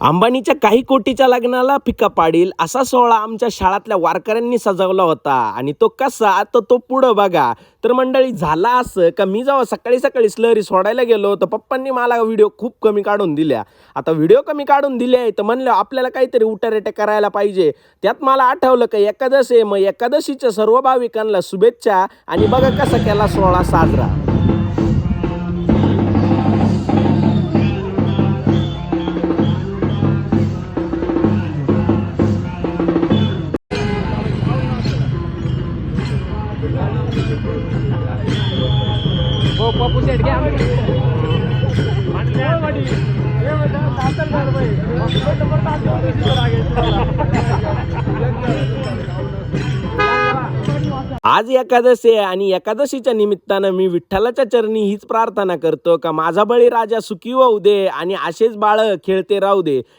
अंबानीच्या काही कोटीच्या लग्नाला फिका पाडील असा सोहळा आमच्या शाळातल्या वारकऱ्यांनी सजवला होता आणि तो कसा तो पुढं बघा. तर मंडळी झाला असं का मी जेव्हा सकाळी सकाळी स्लरी सोडायला गेलो तर पप्पांनी मला व्हिडिओ खूप कमी काढून दिल्या. आता व्हिडिओ कमी काढून दिले तर म्हणलं आपल्याला काहीतरी उठारेटे करायला पाहिजे. त्यात मला आठवलं का एकादश आहे, मग एकादशीच्या सर्व भाविकांना शुभेच्छा आणि बघा कसा केला सोहळा साजरा. हो पप्पू शेट घ्या आज एकादशी आहे आणि एकादशीच्या निमित्तानं मी विठ्ठलाच्या चरणी हीच प्रार्थना करतो का माझा बळी राजा सुखी होऊ दे आणि असेच बाळ खेळते राहू दे.